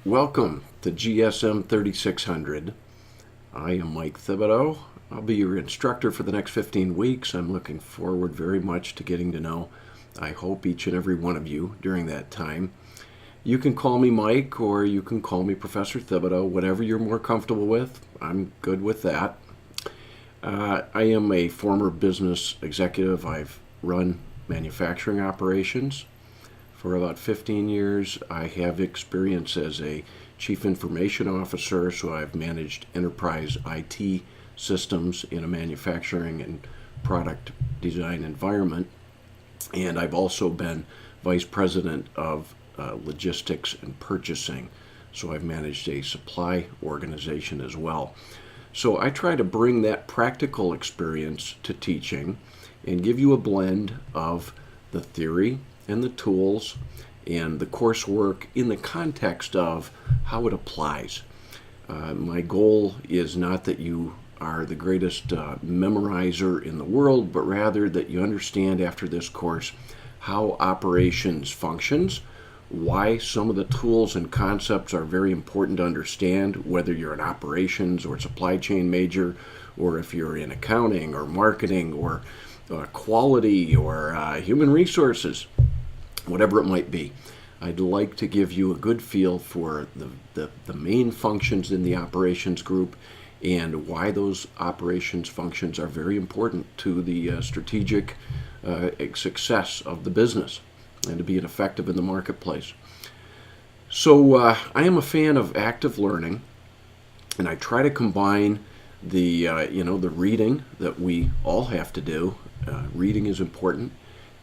Welcome to GSM 3600. I am Mike Thibodeau. I'll be your instructor for the next 15 weeks. I'm looking forward very much to getting to know, I hope, each and every one of you during that time. You can call me Mike or you can call me Professor Thibodeau, whatever you're more comfortable with. I'm good with that. I am a former business executive. I've run manufacturing operations for about 15 years. I have experience as a chief information officer, so I've managed enterprise IT systems in a manufacturing and product design environment. And I've also been vice president of logistics and purchasing, so I've managed a supply organization as well. So I try to bring that practical experience to teaching and give you a blend of the theory and the tools and the coursework in the context of how it applies. My goal is not that you are the greatest memorizer in the world, but rather that you understand after this course how operations functions, why some of the tools and concepts are very important to understand, whether you're an operations or supply chain major, or if you're in accounting or marketing or quality or human resources, whatever it might be. I'd like to give you a good feel for the main functions in the operations group and why those operations functions are very important to the strategic success of the business and to be effective in the marketplace. So I am a fan of active learning, and I try to combine the reading that we all have to do. Reading is important,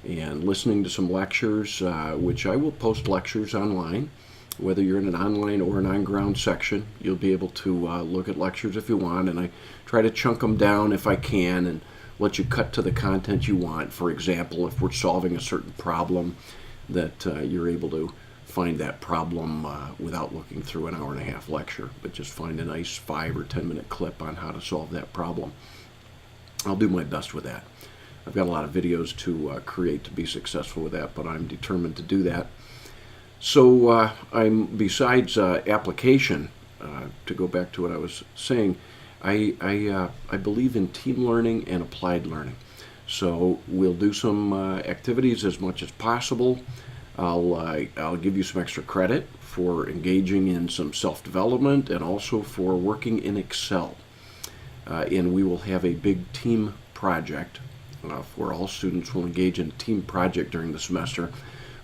and listening to some lectures, which I will post lectures online. Whether you're in an online or an on-ground section, you'll be able to look at lectures if you want, and I try to chunk them down if I can and let you cut to the content you want. For example, if we're solving a certain problem, that you're able to find that problem without looking through an hour and a half lecture, but just find a nice 5 or 10 minute clip on how to solve that problem. I'll do my best with that. I've got a lot of videos to create to be successful with that, but I'm determined to do that. So I'm besides application, to go back to what I was saying, I believe in team learning and applied learning. So we'll do some activities as much as possible. I'll give you some extra credit for engaging in some self-development and also for working in Excel. And we will have a big team project for all students. Will engage in a team project during the semester.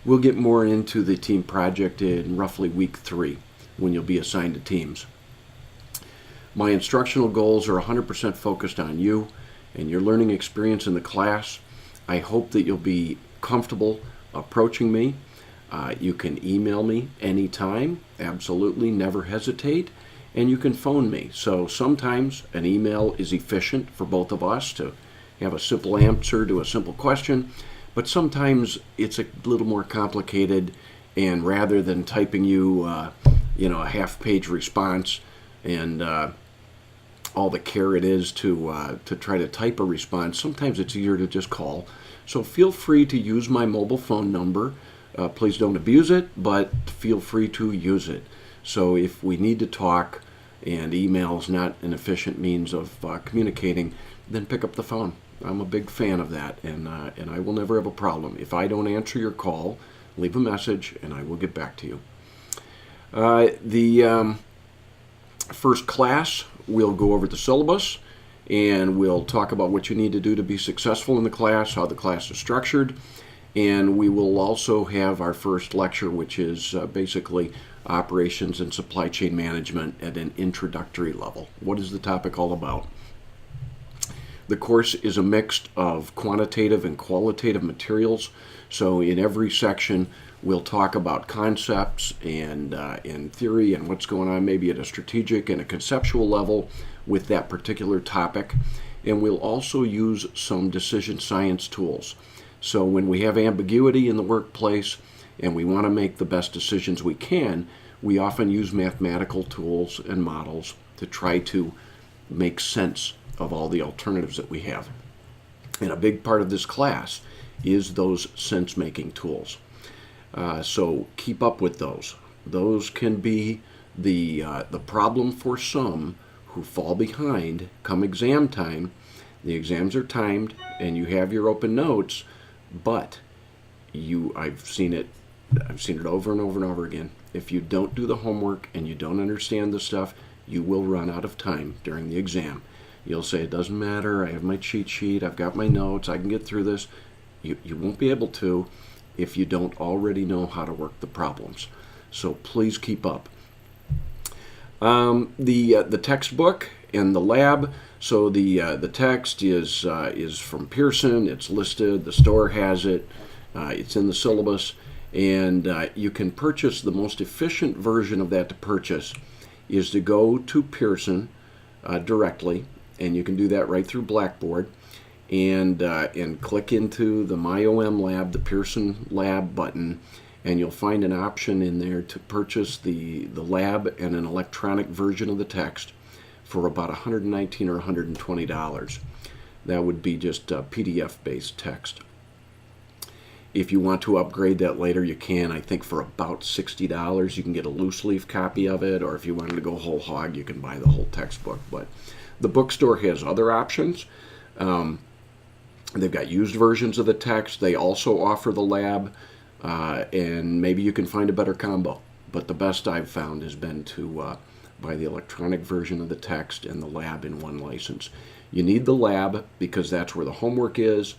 We'll get more into the team project in roughly week 3 when you'll be assigned to teams. My instructional goals are 100% focused on you and your learning experience in the class. I hope that you'll be comfortable approaching me. You can email me anytime, absolutely, never hesitate, and you can phone me. So sometimes an email is efficient for both of us to have a simple answer to a simple question, but sometimes it's a little more complicated, and rather than typing you a half-page response and all the care it is to try to type a response, sometimes it's easier to just call. So feel free to use my mobile phone number. Please don't abuse it, but feel free to use it. So if we need to talk and email is not an efficient means of communicating, then pick up the phone. I'm a big fan of that, and I will never have a problem. If I don't answer your call, leave a message and I will get back to you. The first class, we'll go over the syllabus, and we'll talk about what you need to do to be successful in the class, how the class is structured, and we will also have our first lecture, which is basically operations and supply chain management at an introductory level. What is the topic all about? The course is a mix of quantitative and qualitative materials, so in every section we'll talk about concepts and theory and what's going on maybe at a strategic and a conceptual level with that particular topic. And we'll also use some decision science tools. So when we have ambiguity in the workplace and we want to make the best decisions we can, we often use mathematical tools and models to try to make sense of all the alternatives that we have. And a big part of this class is those sense-making tools. So keep up with those. Those can be the problem for some who fall behind come exam time. The exams are timed and you have your open notes, but I've seen it over and over and over again. If you don't do the homework and you don't understand the stuff, you will run out of time during the exam. You'll say, it doesn't matter, I have my cheat sheet, I've got my notes, I can get through this. You won't be able to if you don't already know how to work the problems. So please keep up. The textbook and the lab. So the text is from Pearson. It's listed. The store has it. It's in the syllabus, and you can purchase the most efficient version of that to purchase is to go to Pearson directly, and you can do that right through Blackboard, and click into the MyOM Lab, the Pearson Lab button, and you'll find an option in there to purchase the lab and an electronic version of the text for about $119 or $120. That would be just PDF-based text. If you want to upgrade that later, you can. I think for about $60, you can get a loose leaf copy of it, or if you wanted to go whole hog, you can buy the whole textbook. But the bookstore has other options. They've got used versions of the text. They also offer the lab, and maybe you can find a better combo. But the best I've found has been to buy the electronic version of the text and the lab in one license. You need the lab because that's where the homework is.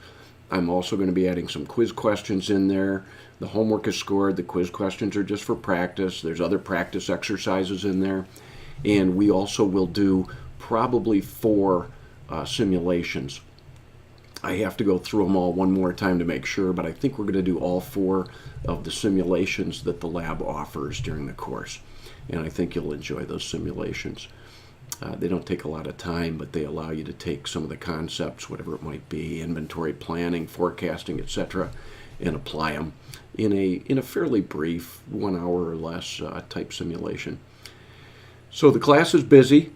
I'm also going to be adding some quiz questions in there. The homework is scored. The quiz questions are just for practice. There's other practice exercises in there. And we also will do probably 4 simulations. I have to go through them all one more time to make sure, but I think we're going to do all 4 of the simulations that the lab offers during the course. And I think you'll enjoy those simulations. They don't take a lot of time, but they allow you to take some of the concepts, whatever it might be, inventory planning, forecasting, etc., and apply them in a fairly brief 1 hour or less type simulation. So the class is busy.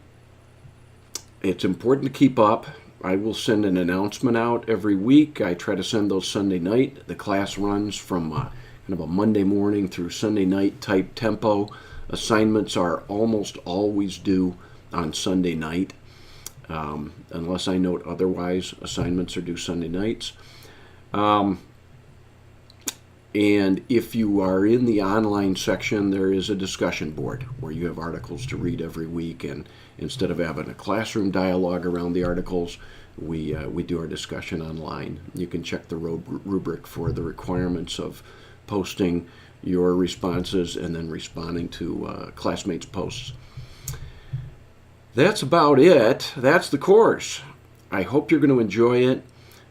It's important to keep up. I will send an announcement out every week. I try to send those Sunday night. The class runs from kind of a Monday morning through Sunday night type tempo. Assignments are almost always due on Sunday night. Unless I note otherwise, assignments are due Sunday nights. And if you are in the online section, there is a discussion board where you have articles to read every week. And instead of having a classroom dialogue around the articles, we do our discussion online. You can check the rubric for the requirements of posting your responses and then responding to classmates' posts. That's about it. That's the course. I hope you're going to enjoy it.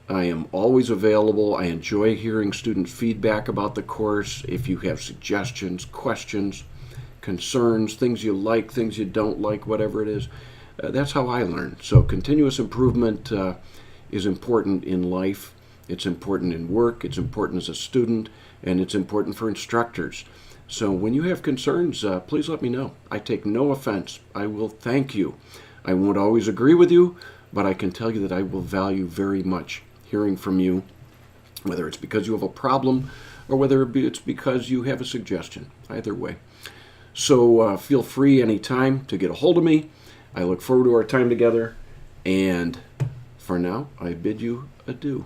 I am always available. I enjoy hearing student feedback about the course. If you have suggestions, questions, concerns, things you like, things you don't like, whatever it is, that's how I learn. So continuous improvement is important in life. It's important in work. It's important as a student, and it's important for instructors. So when you have concerns, please let me know. I take no offense. I will thank you. I won't always agree with you, but I can tell you that I will value very much hearing from you, whether it's because you have a problem or whether it's because you have a suggestion. Either way. So feel free anytime to get a hold of me. I look forward to our time together. And for now, I bid you adieu.